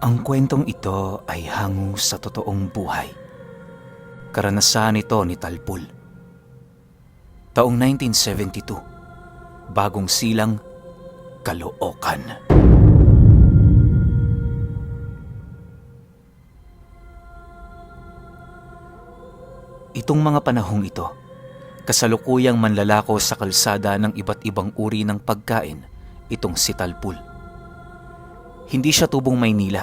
Ang kwentong ito ay hango sa totoong buhay. Karanasan ito ni Talpul. Taong 1972, Bagong Silang, Caloocan. Itong mga panahong ito, kasalukuyang manlalako sa kalsada ng iba't ibang uri ng pagkain itong si Talpul. Hindi siya tubong Maynila.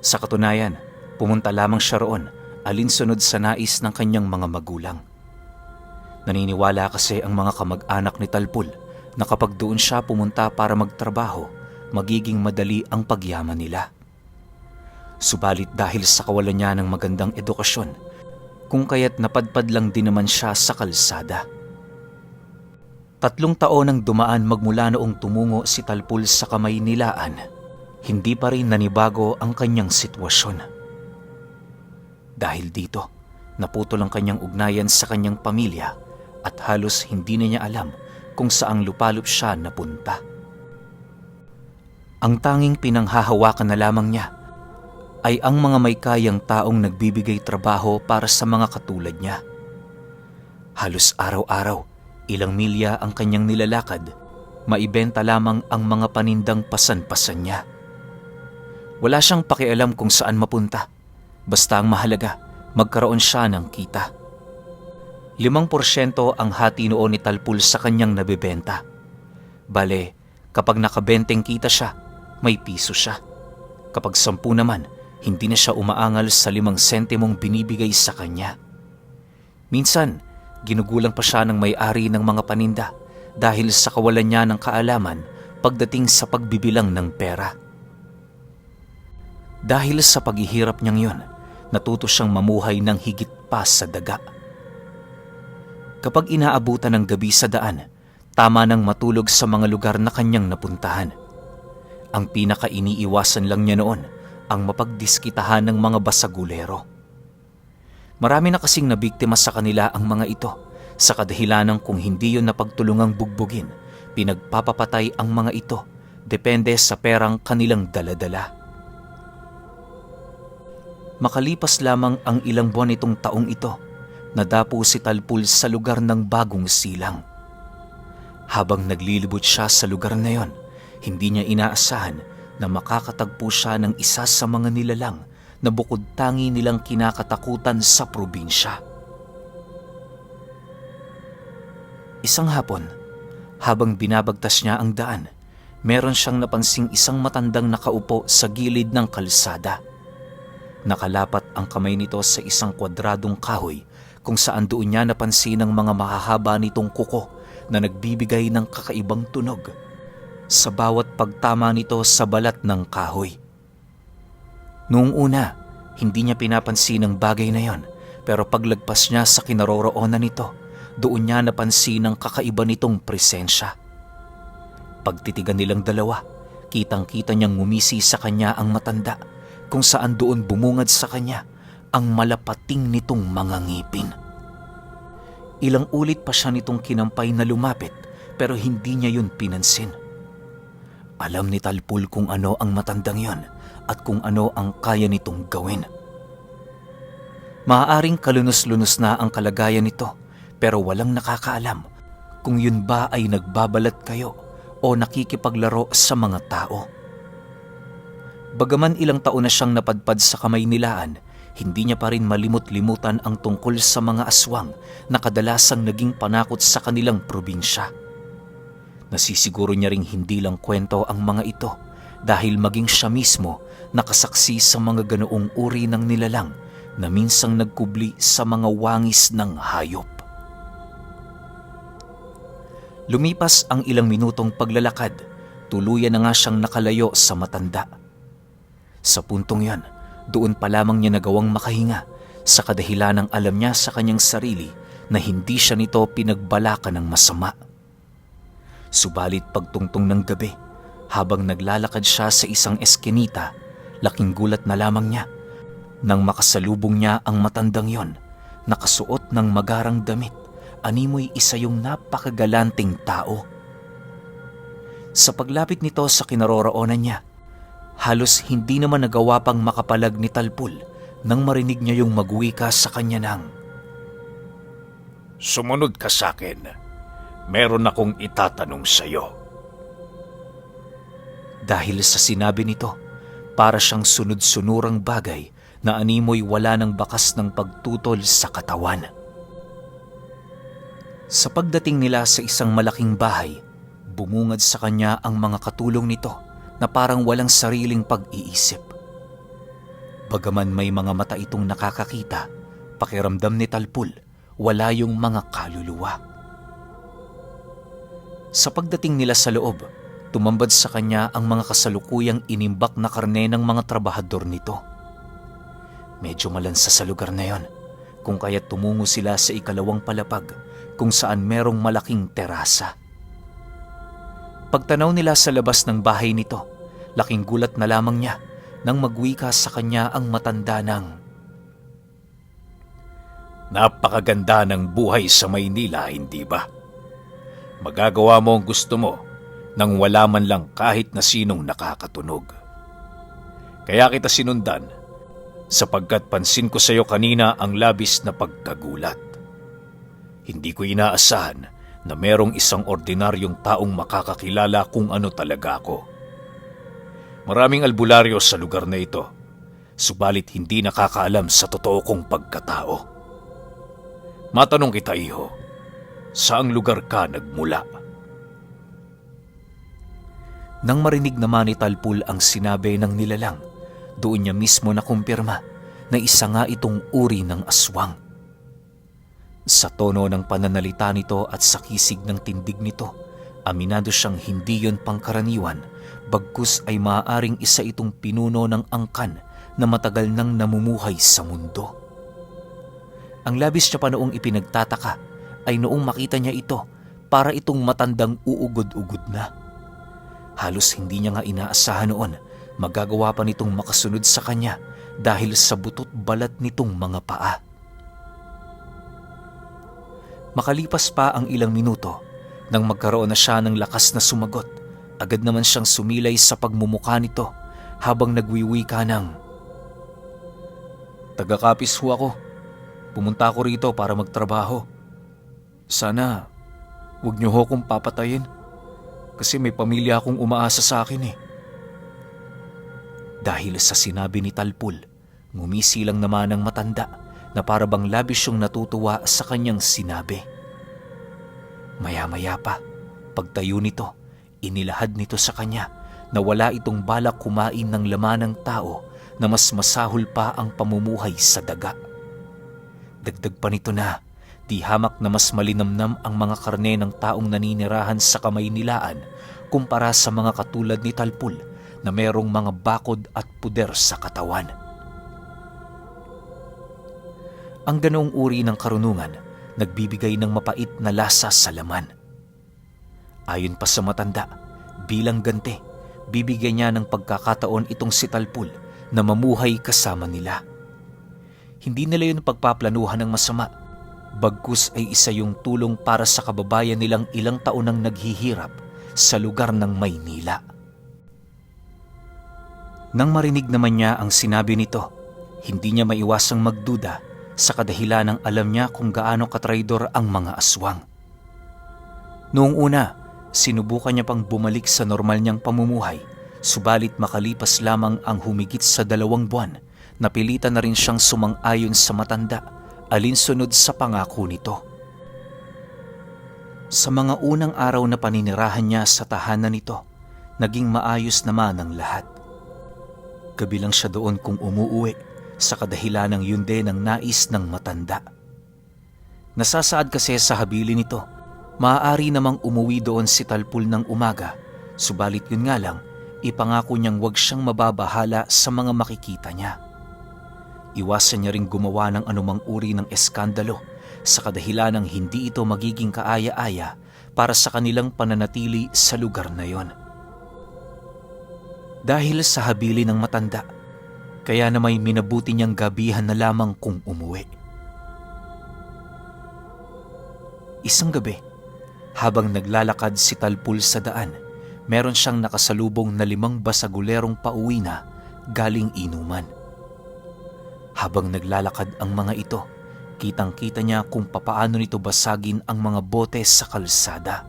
Sa katunayan, pumunta lamang siya roon alinsunod sa nais ng kanyang mga magulang. Naniniwala kasi ang mga kamag-anak ni Talpul na kapag doon siya pumunta para magtrabaho, magiging madali ang pagyaman nila. Subalit dahil sa kawalan niya ng magandang edukasyon, kung kaya't napadpad lang din naman siya sa kalsada. 3 taon ang dumaan magmula noong tumungo si Talpul sa Kamaynilaan, hindi pa rin nanibago ang kanyang sitwasyon. Dahil dito, naputol ang kanyang ugnayan sa kanyang pamilya at halos hindi na niya alam kung saang lupalop siya napunta. Ang tanging pinanghahawakan na lamang niya ay ang mga may kayang taong nagbibigay trabaho para sa mga katulad niya. Halos araw-araw, ilang milya ang kanyang nilalakad, maibenta lamang ang mga panindang pasan-pasan niya. Wala siyang pakialam kung saan mapunta, basta ang mahalaga, magkaroon siya ng kita. 5% ang hati noon ni Talpul sa kanyang nabibenta. Bale, kapag nakabenteng kita siya, may piso siya. Kapag 10 naman, hindi na siya umaangal sa 5 sentimong binibigay sa kanya. Minsan, ginugulang pa siya ng may-ari ng mga paninda dahil sa kawalan niya ng kaalaman pagdating sa pagbibilang ng pera. Dahil sa paghihirap niyang yon, natuto siyang mamuhay ng higit pa sa daga. Kapag inaabutan ng gabi sa daan, tama nang matulog sa mga lugar na kanyang napuntahan. Ang pinaka-iniiwasan lang niya noon ang mapagdiskitahan ng mga basagulero. Marami na kasing nabiktima sa kanila ang mga ito sa kadahilanang kung hindi yon napagtulungang bugbugin, pinagpapapatay ang mga ito depende sa perang kanilang daladala. Makalipas lamang ang ilang buwan itong taong ito, nadapo si Talpul sa lugar ng Bagong Silang. Habang naglilibot siya sa lugar na yon, hindi niya inaasahan na makakatagpo siya ng isa sa mga nilalang na bukod tangi nilang kinakatakutan sa probinsya. Isang hapon, habang binabagtas niya ang daan, meron siyang napansing isang matandang nakaupo sa gilid ng kalsada. Nakalapat ang kamay nito sa isang kwadradong kahoy kung saan doon niya napansin ang mga mahahaba nitong kuko na nagbibigay ng kakaibang tunog sa bawat pagtama nito sa balat ng kahoy. Noong una, hindi niya pinapansin ang bagay na yon, pero paglagpas niya sa kinaroroonan nito, doon niya napansin ang kakaiba nitong presensya. Pagtitigan nilang dalawa, kitang-kita niyang ngumisi sa kanya ang matanda, kung saan doon bumungad sa kanya ang malapating nitong mga ngipin. Ilang ulit pa siya nitong kinampay na lumapit pero hindi niya yun pinansin. Alam ni Talpul kung ano ang matandang yon at kung ano ang kaya nitong gawin. Maaaring kalunos-lunos na ang kalagayan nito pero walang nakakaalam kung yun ba ay nagbabalat kayo o nakikipaglaro sa mga tao. Bagaman ilang taon na siyang napadpad sa Kamaynilaan, hindi niya pa rin malimot-limutan ang tungkol sa mga aswang na kadalasang naging panakot sa kanilang probinsya. Nasisiguro niya ring hindi lang kwento ang mga ito dahil maging siya mismo nakasaksi sa mga ganoong uri ng nilalang na minsang nagkubli sa mga wangis ng hayop. Lumipas ang ilang minutong paglalakad, tuluyan na nga siyang nakalayo sa matanda. Sa puntong yan, doon pa lamang niya nagawang makahinga sa kadahilanang alam niya sa kanyang sarili na hindi siya nito pinagbalakan ng masama. Subalit pagtungtong ng gabi, habang naglalakad siya sa isang eskinita, laking gulat na lamang niya nang makasalubong niya ang matandang yon, nakasuot ng magarang damit, animoy isa yung napakagalanting tao. Sa paglapit nito sa kinaroroonan niya, Halos hindi naman nagawa pang makapalag ni Talpul nang marinig niya yung magwika sa kanya ng, Sumunod ka sa akin. Meron akong itatanong sa iyo. Dahil sa sinabi nito, para siyang sunod-sunurang bagay na animoy wala ng bakas ng pagtutol sa katawan. Sa pagdating nila sa isang malaking bahay, bumungad sa kanya ang mga katulong nito na parang walang sariling pag-iisip. Bagaman may mga mata itong nakakakita, pakiramdam ni Talpul, wala yung mga kaluluwa. Sa pagdating nila sa loob, tumambad sa kanya ang mga kasalukuyang inimbak na karne ng mga trabahador nito. Medyo malansa sa lugar na yon, kung kaya't tumungo sila sa ikalawang palapag kung saan merong malaking terasa. Pagtanaw nila sa labas ng bahay nito, laking gulat na lamang niya nang magwika sa kanya ang matanda ng, Napakaganda ng buhay sa Maynila, hindi ba? Magagawa mo ang gusto mo nang wala man lang kahit na sinong nakakatunog. Kaya kita sinundan sapagkat pansin ko sa iyo kanina ang labis na pagkagulat. Hindi ko inaasahan na merong isang ordinaryong taong makakakilala kung ano talaga ako. Maraming albularyo sa lugar na ito, subalit hindi nakakaalam sa totoo kong pagkatao. Matanong kita, iho, saang lugar ka nagmula? Nang marinig naman ni Talpul ang sinabi ng nilalang, doon niya mismo nakumpirma na isa nga itong uri ng aswang. Sa tono ng pananalita nito at sa kisig ng tindig nito, aminado siyang hindi yon pangkaraniwan, bagkus ay maaaring isa itong pinuno ng angkan na matagal nang namumuhay sa mundo. Ang labis niya pa noong ipinagtataka ay noong makita niya ito, para itong matandang uugod-ugod na. Halos hindi niya nga inaasahan noon magagawa pa nitong makasunod sa kanya dahil sa butot balat nitong mga paa. Makalipas pa ang ilang minuto, nang magkaroon na siya ng lakas na sumagot, agad naman siyang sumilay sa pagmumukha nito habang nagwiwika ng, Taga-Kapis ho ako. Pumunta ako rito para magtrabaho. Sana, huwag niyo ho kong papatayin. Kasi may pamilya akong umaasa sa akin eh. Dahil sa sinabi ni Talpul, ngumisi lang naman ang matanda na para bang labis siyang natutuwa sa kanyang sinabi. Maya-maya pa, pagtayo nito, inilahad nito sa kanya na wala itong balak kumain ng laman ng tao na mas masahol pa ang pamumuhay sa daga. Dagdag pa nito na, di hamak na mas malinamnam ang mga karne ng taong naninirahan sa Kamaynilaan kumpara sa mga katulad ni Talpul na merong mga bakod at puder sa katawan. Ang ganoong uri ng karunungan nagbibigay ng mapait na lasa sa laman. Ayon pa sa matanda, bilang ganti, bibigyan niya ng pagkakataon itong si Talpul na mamuhay kasama nila. Hindi nila yun pagpaplanuhan ng masama, bagkus ay isa yung tulong para sa kababayan nilang ilang taon nang naghihirap sa lugar ng Maynila. Nang marinig naman niya ang sinabi nito, hindi niya maiwasang magduda sa kadahilan ng alam niya kung gaano katraidor ang mga aswang. Noong una, sinubukan niya pang bumalik sa normal niyang pamumuhay, subalit makalipas lamang ang humigit sa 2 buwan, napilitan na rin siyang sumang-ayon sa matanda alinsunod sa pangako nito. Sa mga unang araw na paninirahan niya sa tahanan nito, naging maayos naman ang lahat. Kabilang siya doon kung umuuwi sa kadahilan ng yun din ang nais ng matanda. Nasasaad kasi sa habili nito, maaari namang umuwi doon si Talpul ng umaga, subalit yun nga lang, ipangako niyang wag siyang mababahala sa mga makikita niya. Iwasan niya ring gumawa ng anumang uri ng eskandalo sa kadahilan ng hindi ito magiging kaaya-aya para sa kanilang pananatili sa lugar na yon. Dahil sa habili ng matanda, kaya na may minabuti niyang gabihan na lamang kung umuwi. Isang gabi, habang naglalakad si Talpul sa daan, meron siyang nakasalubong na 5 basagulerong pauwi na galing inuman. Habang naglalakad ang mga ito, kitang-kita niya kung papaano nito basagin ang mga bote sa kalsada.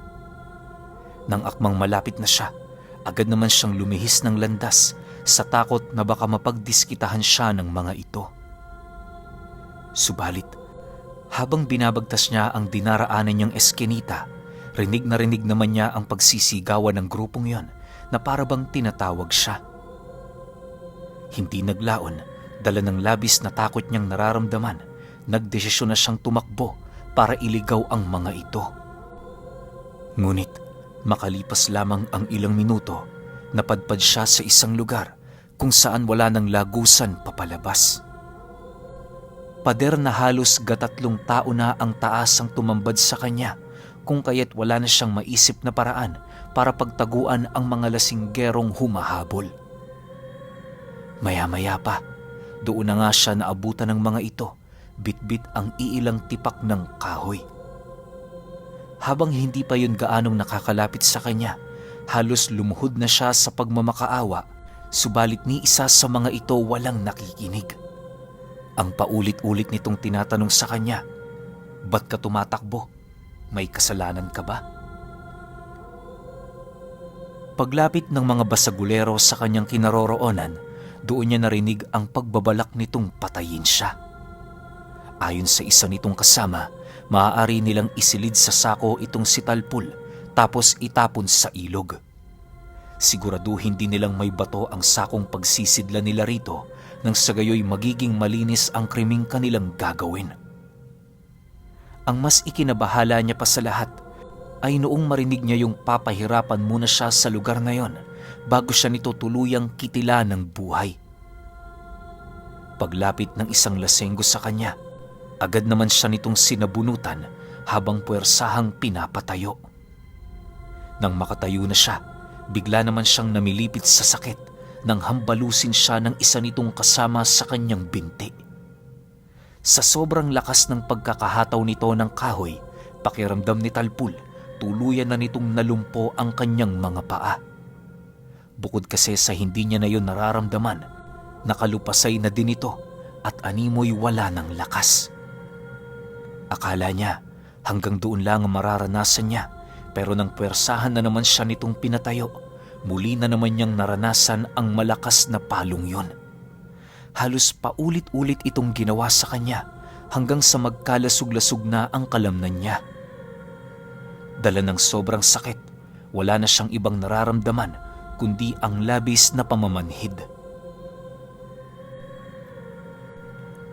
Nang akmang malapit na siya, agad naman siyang lumihis ng landas sa takot na baka mapagdiskitahan siya ng mga ito. Subalit, habang binabagtas niya ang dinaraanan niyang eskinita, rinig naman niya ang pagsisigawan ng grupong yon na parabang tinatawag siya. Hindi naglaon, dala ng labis na takot niyang nararamdaman, nagdesisyon na siyang tumakbo para iligaw ang mga ito. Ngunit, makalipas lamang ang ilang minuto, napadpad siya sa isang lugar kung saan wala ng lagusan papalabas. Pader na halos 3 tao na ang taas ang tumambad sa kanya, kung kaya't wala na siyang maisip na paraan para pagtaguan ang mga lasinggerong humahabol. Maya-maya pa, doon na nga siya naabutan ng mga ito, bitbit ang iilang tipak ng kahoy. Habang hindi pa yun gaanong nakakalapit sa kanya, halos lumuhod na siya sa pagmamakaawa, subalit ni isa sa mga ito walang nakikinig. Ang paulit-ulit nitong tinatanong sa kanya, "Ba't ka tumatakbo? May kasalanan ka ba?" Paglapit ng mga basagulero sa kanyang kinaroroonan, doon niya narinig ang pagbabalak nitong patayin siya. Ayon sa isa nitong kasama, maaari nilang isilid sa sako itong si Talpul tapos itapon sa ilog. Siguraduhin din nilang may bato ang sakong pagsisidla nila rito nang sa gayoy magiging malinis ang krimeng kanilang gagawin. Ang mas ikinabahala niya pa sa lahat ay noong marinig niya yung papahirapan muna siya sa lugar na yon bago siya nito tuluyang kitila ng buhay. Paglapit ng isang lasenggo sa kanya, agad naman siya nitong sinabunutan habang puwersahang pinapatayo. Nang makatayo na siya, bigla naman siyang namilipit sa sakit nang hambalusin siya ng isa nitong kasama sa kanyang binti. Sa sobrang lakas ng pagkakahataw nito ng kahoy, pakiramdam ni Talpul, tuluyan na nitong nalumpo ang kanyang mga paa. Bukod kasi sa hindi niya na yun nararamdaman, nakalupasay na din ito at animoy wala ng lakas. Akala niya hanggang doon lang ang mararanasan niya, pero nang puwersahan na naman siya nitong pinatayo, muli na naman niyang naranasan ang malakas na palong yon. Halos paulit-ulit itong ginawa sa kanya hanggang sa magkalasug-lasug na ang kalamnan niya. Dala ng sobrang sakit, wala na siyang ibang nararamdaman kundi ang labis na pamamanhid.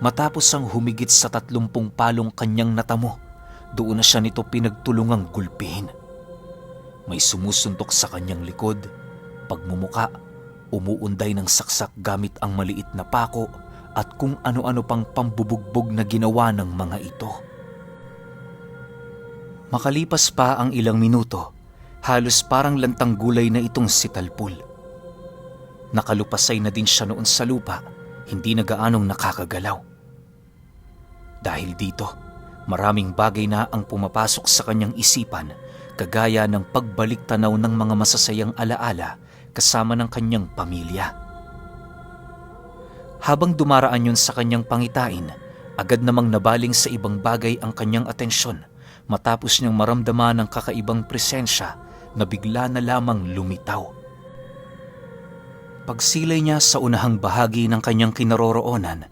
Matapos ang humigit sa 30 palong kanyang natamo, doon na siya nito pinagtulungang gulpihin. May sumusuntok sa kanyang likod, pagmumuka, umuunday ng saksak gamit ang maliit na pako at kung ano-ano pang pambubugbog na ginawa ng mga ito. Makalipas pa ang ilang minuto, halos parang lantang gulay na itong si Talpul. Nakalupasay na din siya noon sa lupa, hindi na gaanong nakakagalaw. Dahil dito, maraming bagay na ang pumapasok sa kanyang isipan, kagaya ng pagbalik tanaw ng mga masasayang alaala kasama ng kanyang pamilya. Habang dumaraan yun sa kanyang pangitain, agad namang nabaling sa ibang bagay ang kanyang atensyon matapos niyang maramdaman ng kakaibang presensya na bigla na lamang lumitaw. Pagsilay niya sa unahang bahagi ng kanyang kinaroroonan,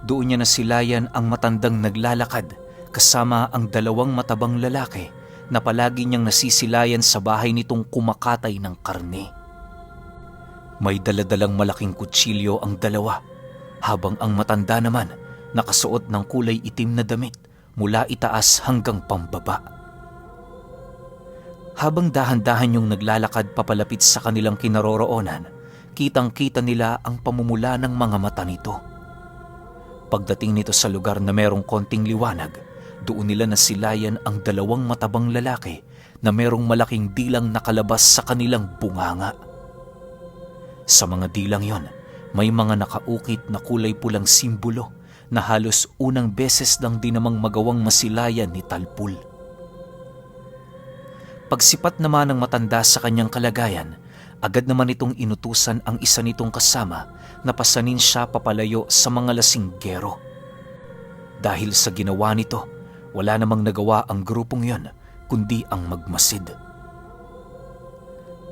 doon niya nasilayan ang matandang naglalakad kasama ang 2 matabang lalaki na palagi niyang nasisilayan sa bahay nitong kumakatay ng karne. May daladalang malaking kutsilyo ang dalawa, habang ang matanda naman nakasuot ng kulay itim na damit mula itaas hanggang pambaba. Habang dahan-dahan yung naglalakad papalapit sa kanilang kinaroroonan, kitang-kita nila ang pamumula ng mga mata nito. Pagdating nito sa lugar na merong konting liwanag, doon nila nasilayan ang 2 matabang lalaki na merong malaking dilang nakalabas sa kanilang bunganga. Sa mga dilang yon, may mga nakaukit na kulay pulang simbolo na halos unang beses lang din namang magawang masilayan ni Talpul. Pagsipat naman ng matanda sa kanyang kalagayan, agad naman itong inutusan ang isa nitong kasama na pasanin siya papalayo sa mga lasinggero. Dahil sa ginawa nito, wala namang nagawa ang grupong yon kundi ang magmasid.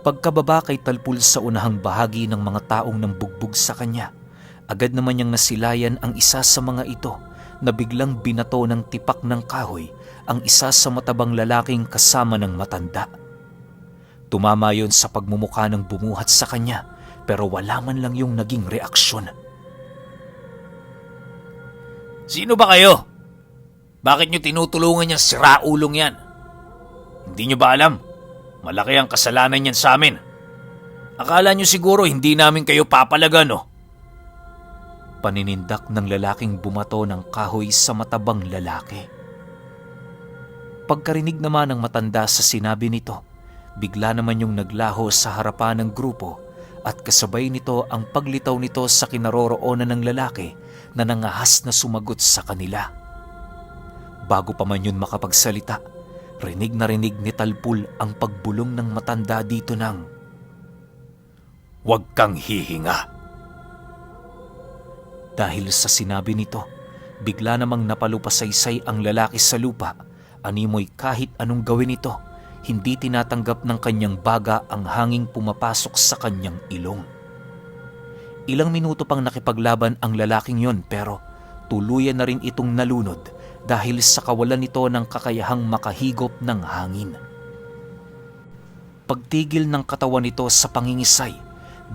Pagkababa kay Talpul sa unahang bahagi ng mga taong nambugbog sa kanya, agad naman niyang nasilayan ang isa sa mga ito na biglang binato ng tipak ng kahoy ang isa sa matabang lalaking kasama ng matanda. Tumama yon sa pagmumukha ng bumuhat sa kanya pero wala man lang yung naging reaksyon. Sino ba kayo? Bakit nyo tinutulungan yung siraulong yan? Hindi nyo ba alam? Malaki ang kasalanan yan sa amin. Akala nyo siguro hindi namin kayo papalaga, no? Paninindak ng lalaking bumato ng kahoy sa matabang lalaki. Pagkarinig naman ng matanda sa sinabi nito, bigla naman yung naglaho sa harapan ng grupo at kasabay nito ang paglitaw nito sa kinaroroonan ng lalaki na nangahas na sumagot sa kanila. Bago pa man yun makapagsalita, rinig na rinig ni Talpul ang pagbulong ng matanda dito ng, "Huwag kang hihinga." Dahil sa sinabi nito, bigla namang napalupasaysay ang lalaki sa lupa. Animoy kahit anong gawin ito, hindi tinatanggap ng kanyang baga ang hanging pumapasok sa kanyang ilong. Ilang minuto pang nakipaglaban ang lalaking yon pero tuluyan na rin itong nalunod dahil sa kawalan nito ng kakayahang makahigop ng hangin. Pagtigil ng katawan nito sa pangingisay,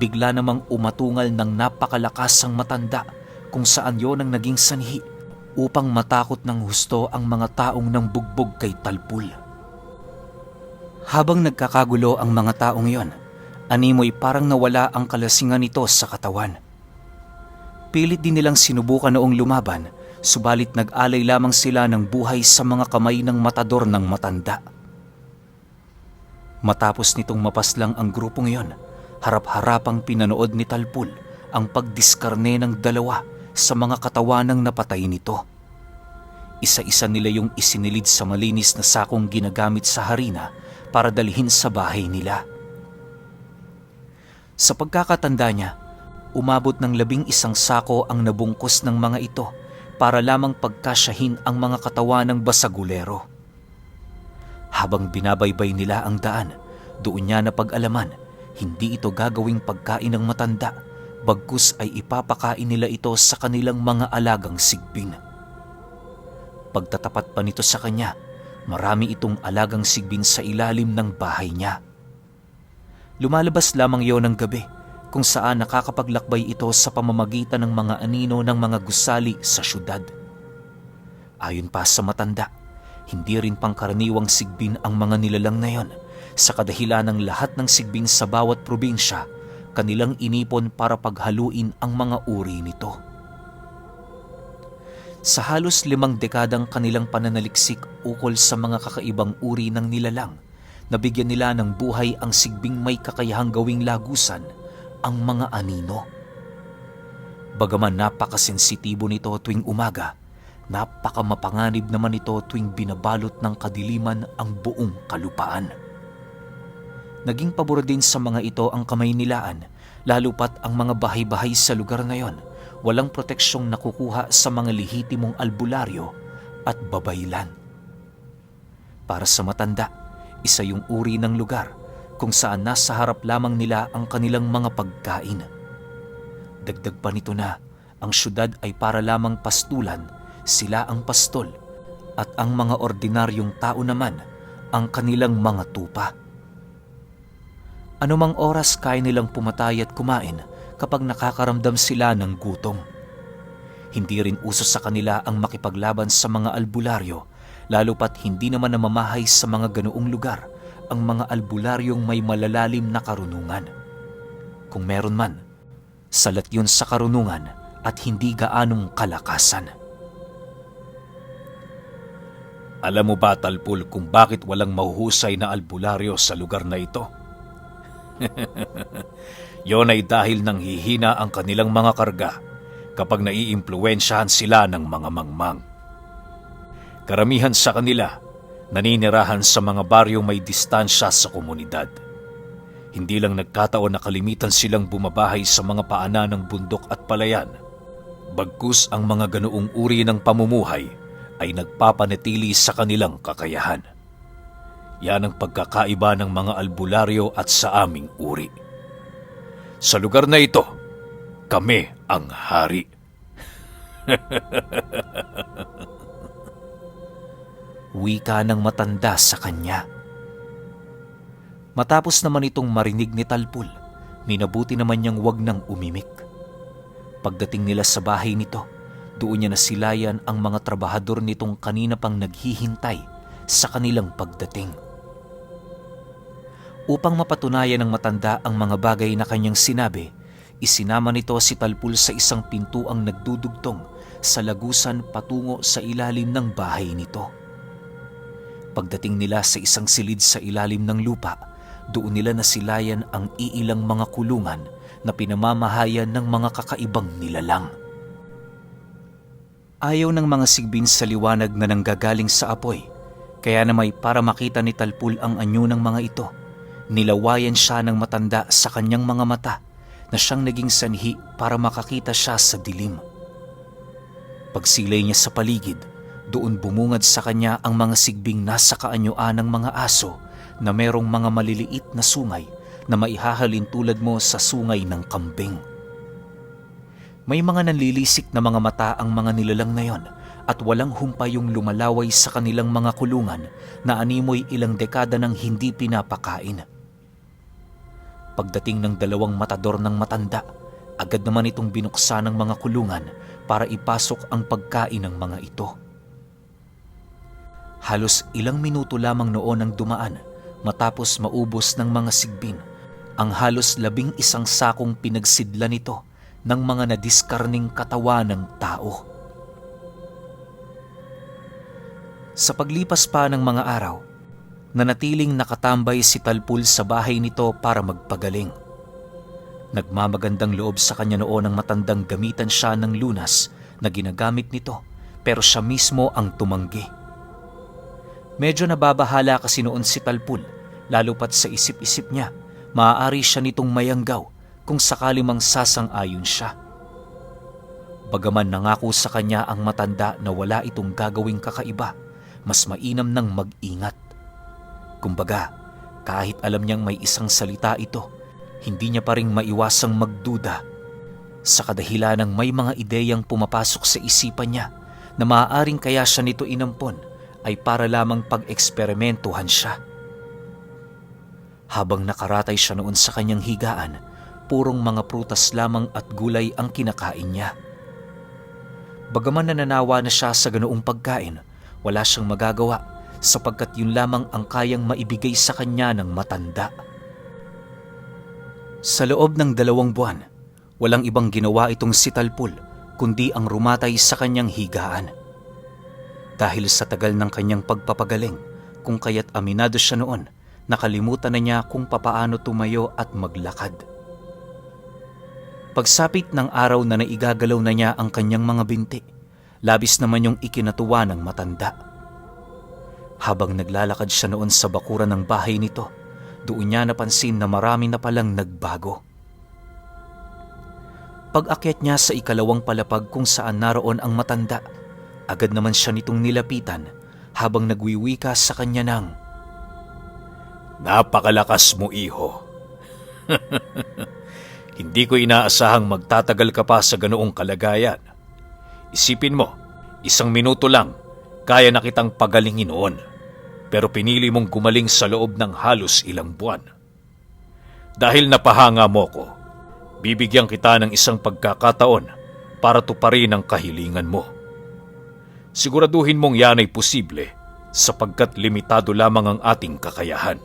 bigla namang umatungal ng napakalasang matanda kung saan yon ang naging sanhi upang matakot ng husto ang mga taong nang bugbog kay Talpul. Habang nagkakagulo ang mga taong yon, animoy parang nawala ang kalasingan nito sa katawan. Pilit din nilang sinubukan noong lumaban, subalit nag-alay lamang sila ng buhay sa mga kamay ng matador ng matanda. Matapos nitong mapaslang ang grupong yon, harap-harapang pinanood ni Talpul ang pagdiskarne ng dalawa sa mga katawanang napatay nito. Isa-isa nila yung isinilid sa malinis na sakong ginagamit sa harina para dalhin sa bahay nila. Sa pagkakatanda niya, umabot ng 11 sako ang nabungkos ng mga ito para lamang pagkasyahin ang mga katawan ng basagulero. Habang binabaybay nila ang daan, doon niya napag-alaman, hindi ito gagawing pagkain ng matanda, bagkus ay ipapakain nila ito sa kanilang mga alagang sigbin. Pagtatapat pa nito sa kanya, marami itong alagang sigbin sa ilalim ng bahay niya. Lumalabas lamang yon ng gabi kung saan nakakapaglakbay ito sa pamamagitan ng mga anino ng mga gusali sa syudad. Ayon pa sa matanda, hindi rin pangkaraniwang sigbin ang mga nilalang na yon sa kadahilan ng lahat ng sigbin sa bawat probinsya kanilang inipon para paghaluin ang mga uri nito. Sa halos 5 dekadang kanilang pananaliksik ukol sa mga kakaibang uri ng nilalang, nabigyan nila ng buhay ang sigbing may kakayahang gawing lagusan, ang mga anino. Bagaman napakasensitibo nito tuwing umaga, napakamapanganib naman ito tuwing binabalot ng kadiliman ang buong kalupaan. Naging pabor din sa mga ito ang Kamaynilaan, lalo pat ang mga bahay-bahay sa lugar na yon, walang proteksyong nakukuha sa mga lehitimong albularyo at babaylan. Para sa matanda, isa yung uri ng lugar kung saan nasa harap lamang nila ang kanilang mga pagkain. Dagdag pa nito na ang syudad ay para lamang pastulan, sila ang pastol, at ang mga ordinaryong tao naman ang kanilang mga tupa. Anumang oras kaya nilang pumatay at kumain kapag nakakaramdam sila ng gutom. Hindi rin uso sa kanila ang makipaglaban sa mga albularyo, lalo pat hindi naman namamahay sa mga ganoong lugar ang mga albularyong may malalalim na karunungan. Kung meron man, salat yun sa karunungan at hindi gaanong kalakasan. Alam mo ba, Talpul, kung bakit walang mahuhusay na albularyo sa lugar na ito? Yon ay dahil nang hihina ang kanilang mga karga kapag naiimpluwensyahan sila ng mga mangmang. Karamihan sa kanila naninirahan sa mga baryong may distansya sa komunidad. Hindi lang nagkataon na kalimitan silang bumabahay sa mga paanan ng bundok at palayan. Bagkus ang mga ganoong uri ng pamumuhay ay nagpapanatili sa kanilang kakayahan. Yan ang pagkakaiba ng mga albularyo at sa aming uri. Sa lugar na ito, kami ang hari. Wika ng matanda sa kanya. Matapos naman itong marinig ni Talpul, minabuti naman niyang wag nang umimik. Pagdating nila sa bahay nito, doon niya nasilayan ang mga trabahador nitong kanina pang naghihintay sa kanilang pagdating. Upang mapatunayan ng matanda ang mga bagay na kanyang sinabi, isinama nito si Talpul sa isang pintuang nagdudugtong sa lagusan patungo sa ilalim ng bahay nito. Pagdating nila sa isang silid sa ilalim ng lupa, doon nila nasilayan ang iilang mga kulungan na pinamamahayan ng mga kakaibang nilalang. Ayaw ng mga sigbin sa liwanag na nanggagaling sa apoy, kaya naman para makita ni Talpul ang anyo ng mga ito, nilawayan siya ng matanda sa kanyang mga mata na siyang naging sanhi para makakita siya sa dilim. Pagsilay niya sa paligid, doon bumungad sa kanya ang mga sigbing nasa kaanyuan ng mga aso na merong mga maliliit na sungay na maihahalin tulad mo sa sungay ng kambing. May mga nanlilisik na mga mata ang mga nilalang na yon at walang humpay yung lumalaway sa kanilang mga kulungan na animoy ilang dekada nang hindi pinapakain. Pagdating ng dalawang matador ng matanda, agad naman itong binuksan ng mga kulungan para ipasok ang pagkain ng mga ito. Halos ilang minuto lamang noon ang dumaan matapos maubos ng mga sigbin ang halos 11 sakong pinagsidla nito ng mga nadiskarning katawan ng tao. Sa paglipas pa ng mga araw, nanatiling nakatambay si Talpul sa bahay nito para magpagaling. Nagmamagandang loob sa kanya noon ang matandang gamitan siya ng lunas na ginagamit nito, pero siya mismo ang tumanggi. Medyo nababahala kasi noon si Talpul, lalo pat sa isip-isip niya, maaari siya nitong mayanggaw kung sakali mang sasang-ayon siya. Bagaman nangako sa kanya ang matanda na wala itong gagawing kakaiba, mas mainam nang mag-ingat. Kumbaga, kahit alam niyang may isang salita ito, hindi niya pa rin maiwasang magduda sa kadahilan ng may mga ideyang pumapasok sa isipan niya na maaaring kaya siya nito inampon ay para lamang pag-eksperimentuhan siya. Habang nakaratay siya noon sa kanyang higaan, purong mga prutas lamang at gulay ang kinakain niya. Bagaman nananawa na siya sa ganoong pagkain, wala siyang magagawa sapagkat yun lamang ang kayang maibigay sa kanya ng matanda. Sa loob ng 2 buwan, walang ibang ginawa itong si Talpul kundi ang rumatay sa kanyang higaan. Dahil sa tagal ng kanyang pagpapagaling, kung kaya't aminado siya noon, nakalimutan na niya kung papaano tumayo at maglakad. Pagsapit ng araw na naigagalaw na niya ang kanyang mga binti, labis naman yung ikinatuwa ng matanda. Habang naglalakad siya noon sa bakuran ng bahay nito, doon niya napansin na marami na palang nagbago. Pag-akyat niya sa 2 palapag kung saan naroon ang matanda, agad naman siya nitong nilapitan habang nagwiwika sa kanya ng, "Napakalakas mo, iho. Hindi ko inaasahang magtatagal ka pa sa ganoong kalagayan. Isipin mo, 1 minuto lang, kaya na kitang pagalingin noon. Pero pinili mong gumaling sa loob ng halos ilang buwan. Dahil napahanga mo ko, bibigyan kita ng isang pagkakataon para tuparin ang kahilingan mo. Siguraduhin mong yan ay posible sapagkat limitado lamang ang ating kakayahan."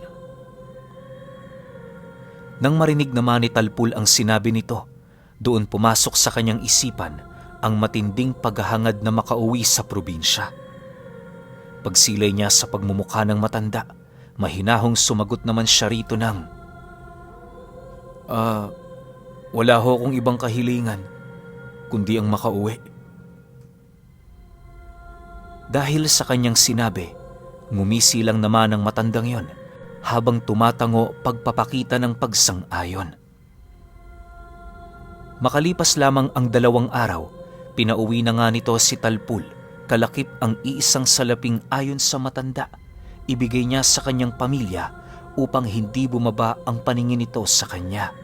Nang marinig naman ni Talpul ang sinabi nito, doon pumasok sa kanyang isipan ang matinding paghahangad na makauwi sa probinsya. Pagsilay niya sa pagmumukha ng matanda, mahinahong sumagot naman siya rito ng, wala ho kong ibang kahilingan, kundi ang makauwi." Dahil sa kanyang sinabi, Ngumisi lang naman ang matandang yon habang tumatango pagpapakita ng pagsang-ayon. Makalipas lamang ang 2 araw, pinauwi na nga nito si Talpul. Kalakip ang iisang salaping ayon sa matanda. Ibigay niya sa kanyang pamilya upang hindi bumaba ang paningin nito sa kanya.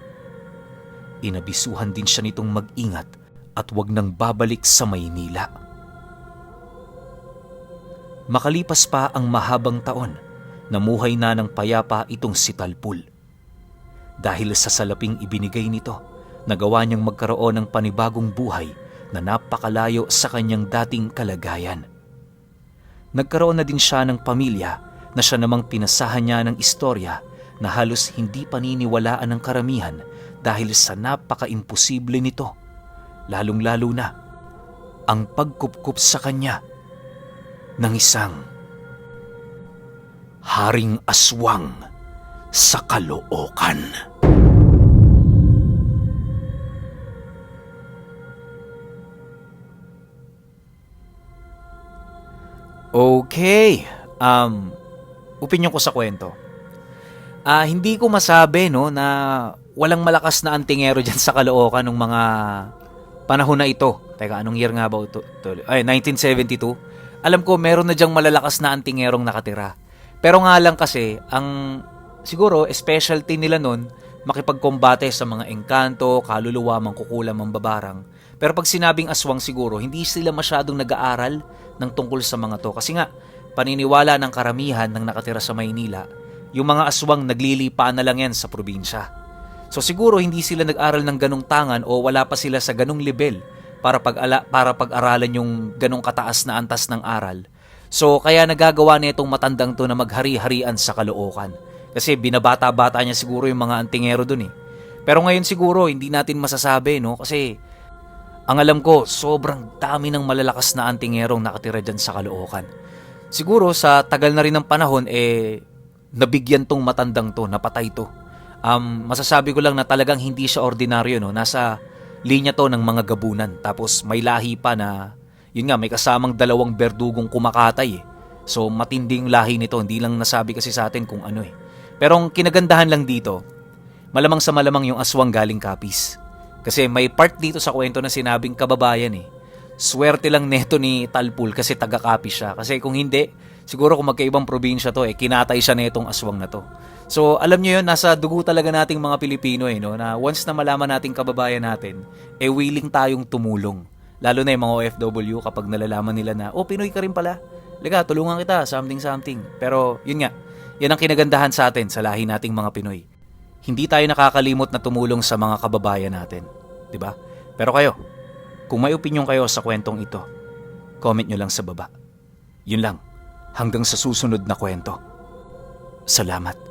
Inabisuhan din siya nitong mag-ingat at huwag nang babalik sa Maynila. Makalipas pa ang mahabang taon, namuhay na ng payapa itong si Talpul. Dahil sa salaping ibinigay nito, nagawa niyang magkaroon ng panibagong buhay na napakalayo sa kanyang dating kalagayan. Nagkaroon na din siya ng pamilya na siya namang pinasahan niya ng istorya na halos hindi paniniwalaan ng karamihan dahil sa napaka-imposible nito, lalong-lalo na ang pagkupkup sa kanya ng isang haring aswang sa Caloocan. Okay, opinyon ko sa kwento. Hindi ko masabi no na walang malakas na antingero dyan sa Caloocan nung mga panahon na ito. Teka, anong year nga ba ito? 1972. Alam ko meron na dyang malalakas na antingerong nakatira. Pero nga lang kasi, siguro specialty nila nun, makipagkombate sa mga engkanto, kaluluwa, mangkukulam, mambabarang. Pero pag sinabing aswang siguro, hindi sila masyadong nag-aaral ng tungkol sa mga to. Kasi nga, paniniwala ng karamihan ng nakatira sa Maynila, yung mga aswang naglilipa na lang yan sa probinsya. So siguro hindi sila nag-aral ng ganong tangan o wala pa sila sa ganong level para pag-aralan yung ganong kataas na antas ng aral. So kaya nagagawa na itong matandang to na maghari-harian sa Caloocan. Kasi binabata-bata niya siguro yung mga antingero dun eh. Pero ngayon siguro hindi natin masasabi no kasi ang alam ko sobrang dami ng malalakas na antingerong nakatira dyan sa Caloocan. Siguro sa tagal na rin ng panahon nabigyan tong matandang to, napatay to. Masasabi ko lang na talagang hindi siya ordinaryo no. Nasa linya to ng mga gabunan. Tapos may lahi pa na yun nga may kasamang 2 berdugong kumakatay eh. So matinding lahi nito, hindi lang nasabi kasi sa atin kung ano eh. Pero ang kinagandahan lang dito, malamang sa malamang yung aswang galing Capiz. Kasi may part dito sa kwento na sinabing kababayan eh. Swerte lang neto ni Talpul kasi taga-Capiz siya. Kasi kung hindi, siguro kung magkaibang probinsya to kinatay siya netong aswang na to. So alam niyo yun, nasa dugo talaga nating mga Pilipino no, na once na malaman nating kababayan natin, willing tayong tumulong. Lalo na yung mga OFW kapag nalalaman nila na, Pinoy ka rin pala. Liga, tulungan kita, something. Pero yun nga, yan ang kinagandahan sa atin, sa lahi nating mga Pinoy. Hindi tayo nakakalimot na tumulong sa mga kababayan natin. 'Di ba? Pero kayo, kung may opinyon kayo sa kwentong ito, comment nyo lang sa baba. Yun lang, hanggang sa susunod na kwento. Salamat.